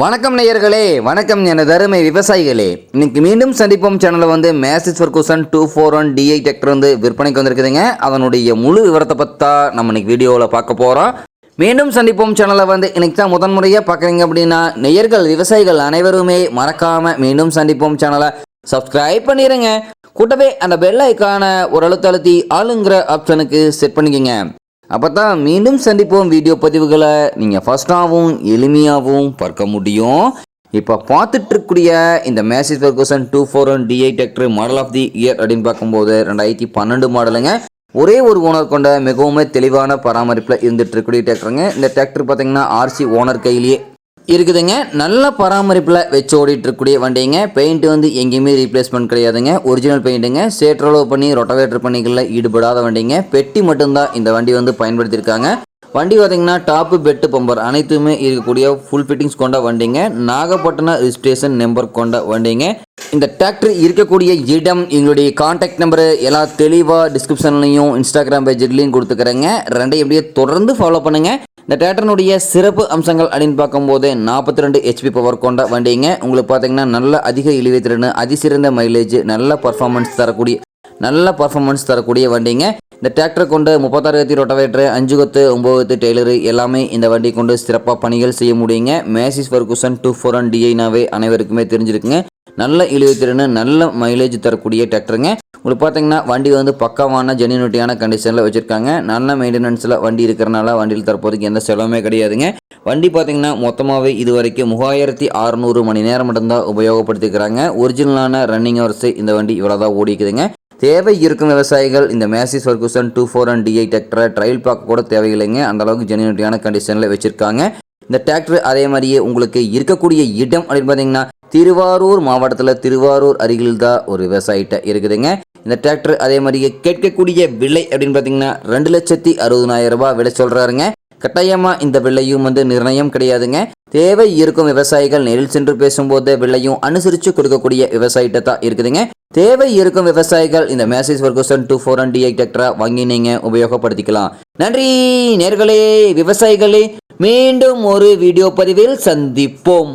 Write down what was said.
வணக்கம் நேயர்களே, வணக்கம் எனது அருமை விவசாயிகளே. இன்னைக்கு மீண்டும் சந்திப்போம் சேனலில் வந்து மேசி ஃபெர்குசன் 241 DI டிராக்டர் வந்து விற்பனைக்கு வந்திருக்குதுங்க. அதனுடைய முழு விவரத்தை பற்றி நம்ம இன்னைக்கு வீடியோவில் பார்க்க போகிறோம். மீண்டும் சந்திப்போம் சேனலை வந்து இன்னைக்கு தான் முதன்முறையாக பார்க்குறீங்க அப்படின்னா நேயர்கள் விவசாயிகள் அனைவருமே மறக்காமல் மீண்டும் சந்திப்போம் சேனலை சப்ஸ்கிரைப் பண்ணிடுங்க. கூட்டவே அந்த பெல் ஐக்கான ஒரு அழுத்தி ஆளுங்கிற ஆப்ஷனுக்கு செட் பண்ணிக்கோங்க. அப்போ தான் மீண்டும் சந்திப்போம் வீடியோ பதிவுகளை நீங்கள் ஃபஸ்ட்டாகவும் எளிமையாகவும் பார்க்க முடியும். இப்போ பார்த்துட்டு இருக்கக்கூடிய இந்த Massey Ferguson 241 DI tractor model of the year அப்படின்னு பார்க்கும்போது 2012 மாடலுங்க. ஒரே ஒரு ஓனர் கொண்ட மிகவும் தெளிவான பராமரிப்பில் இருந்துட்டு இருக்கக்கூடிய டிராக்டருங்க. இந்த டிராக்டர் பார்த்தீங்கன்னா ஆர்சி ஓனர் கையிலேயே இருக்குதுங்க. நல்ல பராமரிப்பில் வச்சு ஓடிட்டு இருக்கக்கூடிய வண்டிங்க. பெயிண்ட் வந்து எங்கேயுமே ரீப்ளேஸ்மெண்ட் கிடையாதுங்க. ஒரிஜினல் பெயிண்ட்டுங்க. சேற்றளவு பண்ணி ரொட்டவேட்டர் பணிகளில் ஈடுபடாத வண்டிங்க. பெட்டி மட்டும்தான் இந்த வண்டி வந்து பயன்படுத்தியிருக்காங்க. வண்டி பார்த்தீங்கன்னா டாப்பு பெட்டு பம்பர் அனைத்துமே இருக்கக்கூடிய ஃபுல் ஃபிட்டிங்ஸ் கொண்ட வண்டிங்க. நாகப்பட்டினம் ரிஜிஸ்ட்ரேஷன் நம்பர் கொண்ட வண்டிங்க. இந்த டிராக்டர் இருக்கக்கூடிய இடம், எங்களுடைய கான்டாக்ட் நம்பரு எல்லாம் தெளிவாக டிஸ்கிரிப்ஷன்லையும் இன்ஸ்டாகிராம் பேஜ்லையும் கொடுத்துக்கிறேங்க. ரெண்டையும் எப்படியே தொடர்ந்து ஃபாலோ பண்ணுங்கள். இந்த டிராக்டருடைய சிறப்பு அம்சங்கள் அப்படின்னு பார்க்கும்போது 42 HP பவர் கொண்ட வண்டிங்க. உங்களுக்கு பார்த்தீங்கன்னா நல்ல அதிக இழுவைத்திறன், அதிசிறந்த மைலேஜ், நல்ல பர்ஃபார்மன்ஸ் தரக்கூடிய வண்டிங்க. இந்த டிராக்டரை கொண்டு 36 கத்தி ரொட்டவேட்டர், 5 கொத்து 9 கொத்து டெய்லரு எல்லாமே இந்த வண்டி கொண்டு சிறப்பாக பணிகள் செய்ய முடியுங்க. மேசி ஃபெர்குசன் 241 DI அனைவருக்குமே தெரிஞ்சிருக்குங்க. நல்ல இழுவைத்திறன், நல்ல மைலேஜ் தரக்கூடிய டிராக்டருங்க. உங்களுக்கு பார்த்தீங்கன்னா வண்டி வந்து பக்காவான ஜென்யூனிட்டியான கண்டிஷனில் வச்சுருக்காங்க. நல்ல மெயின்டெனன்ஸில் வண்டி இருக்கிறனால வண்டியில் தற்போதைக்கு எந்த செலவுமே கிடையாதுங்க. வண்டி பார்த்தீங்கன்னா மொத்தமாகவே இது வரைக்கும் 3600 மணி நேரம் மட்டும்தான் உபயோகப்படுத்திக்கிறாங்க. ஒரிஜினலான ரன்னிங் ஹவர்ஸ் இந்த வண்டி இவ்வளோ தான் ஓடிக்குதுங்க. தேவை இருக்கும் விவசாயிகள் இந்த மேசி ஃபெர்குசன் 241 DI டிராக்டரை ட்ரையல் பார்க்க கூட தேவையில்லைங்க. அந்தளவுக்கு ஜென்யூனிட்டியான கண்டிஷனில் வச்சுருக்காங்க. இந்த டிராக்டர் அதே மாதிரியே உங்களுக்கு இருக்கக்கூடிய இடம் அப்படின்னு பார்த்தீங்கன்னா திருவாரூர் மாவட்டத்தில் திருவாரூர் அருகில் தான் ஒரு விவசாயிட்ட இருக்குதுங்க. இந்த டிராக்டர் அதே மாதிரியே கேட்கக்கூடிய விலை அப்படின்னு பார்த்தீங்கன்னா 2,60,000 ரூபாய் விலை சொல்கிறாருங்க. கட்டாயமாக இந்த விலையும் வந்து நிர்ணயம் கிடையாதுங்க. தேவை இருக்கும் விவசாயிகள் நேரில் சென்று பேசும்போது விலையும் அனுசரித்து கொடுக்கக்கூடிய விவசாயிட்ட தான் இருக்குதுங்க. தேவை இருக்கும் விவசாயிகள் இந்த மேசி ஃபெர்குசன் 241 DI டிராக்டரை வாங்கி நீங்கள் உபயோகப்படுத்திக்கலாம். நன்றி நேர்களே, விவசாயிகளே. மீண்டும் ஒரு வீடியோ பதிவில் சந்திப்போம்.